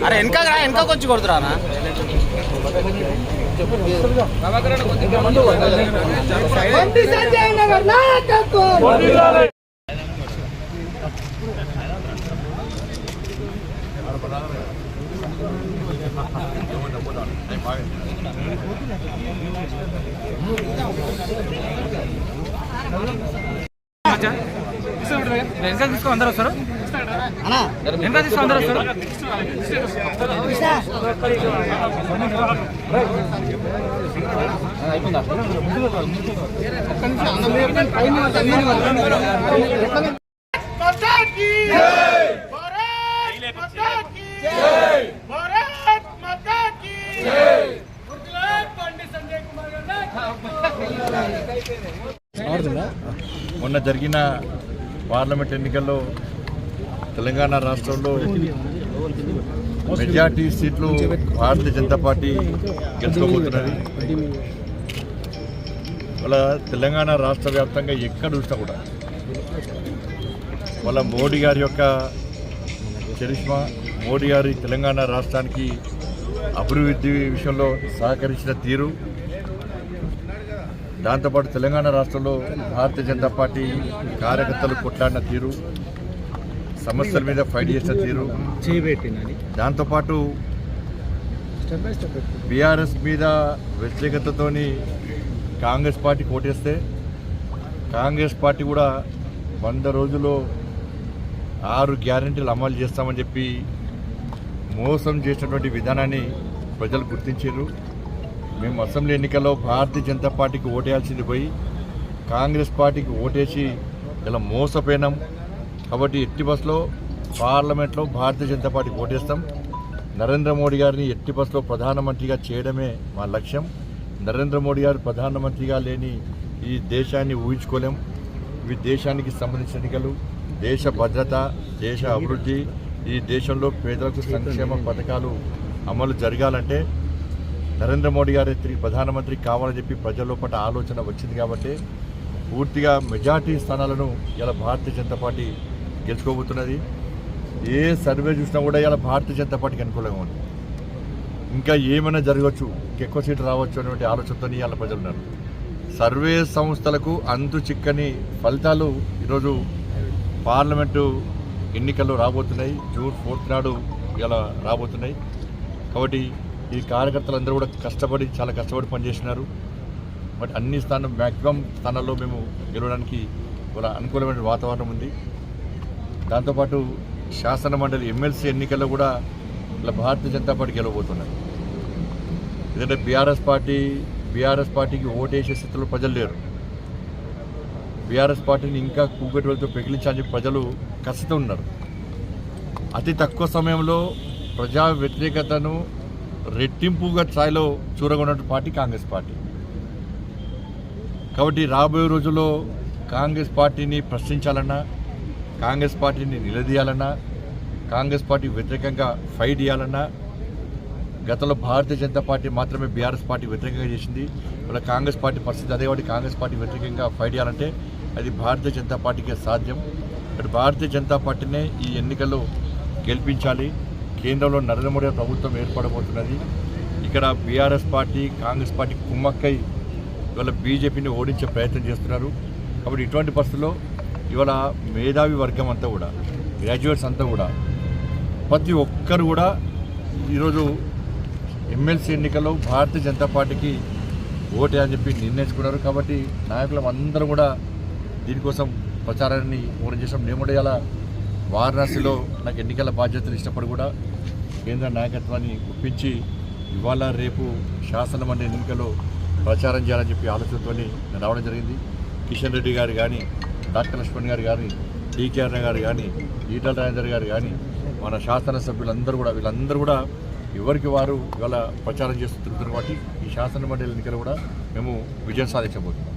అరే వెనక కొంచెం కొడుతురా వెనక తీసుకో అందరూ వస్తారు వెనక తీసుకో అందరూ వస్తారు మొన్న జరిగిన పార్లమెంట్ ఎన్నికల్లో తెలంగాణ రాష్ట్రంలో మెజార్టీ సీట్లు భారతీయ జనతా పార్టీ గెలుచుకోబోతున్నది. వాళ్ళ తెలంగాణ రాష్ట్ర వ్యాప్తంగా ఎక్కడ చూసినా కూడా వాళ్ళ మోడీ గారి యొక్క చరిష్మా, మోడీ గారి తెలంగాణ రాష్ట్రానికి అభివృద్ధి విషయంలో సహకరించిన తీరు, దాంతోపాటు తెలంగాణ రాష్ట్రంలో భారతీయ జనతా పార్టీ కార్యకర్తలు కొట్లాడిన తీరు, సమస్యల మీద ఫైట్ చేసిన తీరు, దాంతోపాటు బీఆర్ఎస్ మీద వ్యతిరేకతతోని కాంగ్రెస్ పార్టీ ఓటేస్తే కాంగ్రెస్ పార్టీ కూడా 100 రోజుల్లో 6 గ్యారెంటీలు అమలు చేస్తామని చెప్పి మోసం చేసినటువంటి విధానాన్ని ప్రజలు గుర్తించారు. మేము అసెంబ్లీ ఎన్నికల్లో భారతీయ జనతా పార్టీకి ఓటేయాల్సింది పోయి కాంగ్రెస్ పార్టీకి ఓటేసి ఇలా మోసపోయినాం. కాబట్టి ఎట్టి బస్సులో పార్లమెంట్లో భారతీయ జనతా పార్టీకి ఓటేస్తాం. నరేంద్ర మోడీ గారిని ఎట్టి బస్సులో ప్రధానమంత్రిగా చేయడమే మా లక్ష్యం. నరేంద్ర మోడీ గారు ప్రధానమంత్రిగా లేని ఈ దేశాన్ని ఊహించుకోలేం. ఇవి దేశానికి సంబంధించిన ఎన్నికలు, దేశ భద్రత, దేశ అభివృద్ధి, ఈ దేశంలో పేదలకు సంక్షేమ పథకాలు అమలు జరగాలంటే నరేంద్ర మోడీ గారు తిరిగి ప్రధానమంత్రి కావాలని చెప్పి ప్రజల లోపల ఆలోచన వచ్చింది. కాబట్టి పూర్తిగా మెజార్టీ స్థానాలను ఇలా భారతీయ జనతా పార్టీ గెలుచుకోబోతున్నది. ఏ సర్వే చూసినా కూడా ఇలా భారతీయ జనతా పార్టీకి అనుకూలంగా ఉంది. ఇంకా ఏమైనా జరగవచ్చు, ఎక్కువ సీట్లు రావచ్చు అనేటువంటి ఆలోచనతో ఇవాళ ప్రజలు ఉన్నారు. సర్వే సంస్థలకు అంతు చిక్కని ఫలితాలు ఈరోజు పార్లమెంటు ఎన్నికల్లో రాబోతున్నాయి. జూన్ 4 నాడు ఇలా రాబోతున్నాయి. కాబట్టి ఈ కార్యకర్తలందరూ కూడా చాలా కష్టపడి పనిచేస్తున్నారు. బట్ అన్ని మ్యాక్సిమం స్థానాల్లో మేము గెలవడానికి కూడా అనుకూలమైన వాతావరణం ఉంది. దాంతోపాటు శాసన మండలి ఎమ్మెల్సీ ఎన్నికల్లో కూడా ఇలా భారతీయ జనతా పార్టీ గెలవబోతున్నారు. ఎందుకంటే బీఆర్ఎస్ పార్టీకి ఓటేసే స్థితిలో ప్రజలు లేరు. బీఆర్ఎస్ పార్టీని ఇంకా కూగటి వెళ్తూ పెగిలించాలని చెప్పి ప్రజలు కసితో ఉన్నారు. అతి తక్కువ సమయంలో ప్రజా వ్యతిరేకతను రెట్టింపుగా స్థాయిలో చూరగొన్న పార్టీ కాంగ్రెస్ పార్టీ. కాబట్టి రాబోయే రోజుల్లో కాంగ్రెస్ పార్టీని ప్రశ్నించాలన్నా, కాంగ్రెస్ పార్టీని నిలదీయాలన్నా, కాంగ్రెస్ పార్టీ వ్యతిరేకంగా ఫైట్ చేయాలన్నా, గతంలో భారతీయ జనతా పార్టీ మాత్రమే బీఆర్ఎస్ పార్టీ వ్యతిరేకంగా చేసింది. ఇలా కాంగ్రెస్ పార్టీ పరిస్థితి అదే. వాటి కాంగ్రెస్ పార్టీ వ్యతిరేకంగా ఫైట్ చేయాలంటే అది భారతీయ జనతా పార్టీకే సాధ్యం. బట్ భారతీయ జనతా పార్టీనే ఈ ఎన్నికల్లో గెలిపించాలి. కేంద్రంలో నరేంద్ర మోడీ ప్రభుత్వం ఏర్పడబోతున్నది. ఇక్కడ బీఆర్ఎస్ పార్టీ, కాంగ్రెస్ పార్టీ కుమ్మక్కై ఇవాళ బీజేపీని ఓడించే ప్రయత్నం చేస్తున్నారు. కాబట్టి ఇటువంటి పరిస్థితుల్లో ఇవాళ మేధావి వర్గం అంతా కూడా, గ్రాడ్యుయేట్స్ అంతా కూడా, ప్రతి ఒక్కరు కూడా ఈరోజు ఎమ్మెల్సీ ఎన్నికల్లో భారతీయ జనతా పార్టీకి ఓటేయాలని చెప్పి నిర్ణయించుకున్నారు. కాబట్టి నాయకులం అందరూ కూడా దీనికోసం ప్రచారాన్ని ఓరం చేసాం. నేను కూడా ఇలా వారణాసిలో నాకు ఎన్నికల బాధ్యతలు ఇచ్చినప్పుడు కూడా కేంద్ర నాయకత్వాన్ని ఒప్పించి ఇవాళ రేపు శాసన మండలి ఎన్నికల్లో ప్రచారం చేయాలని చెప్పి ఆలోచనతో నేను రావడం జరిగింది. కిషన్ రెడ్డి గారు కానీ, డాక్టర్ లక్ష్మణ్ గారు కానీ, టీకేఆర్ గారు కానీ, ఈటల రాజేందర్ గారు కానీ, మన శాసనసభ్యులందరూ కూడా, వీళ్ళందరూ కూడా ఎవరికి వారు ఇవాళ ప్రచారం చేస్తూ తిరుగుతున్నారు. కాబట్టి ఈ శాసన మండలి ఎన్నికలు కూడా మేము విజయం సాధించబోతున్నాం.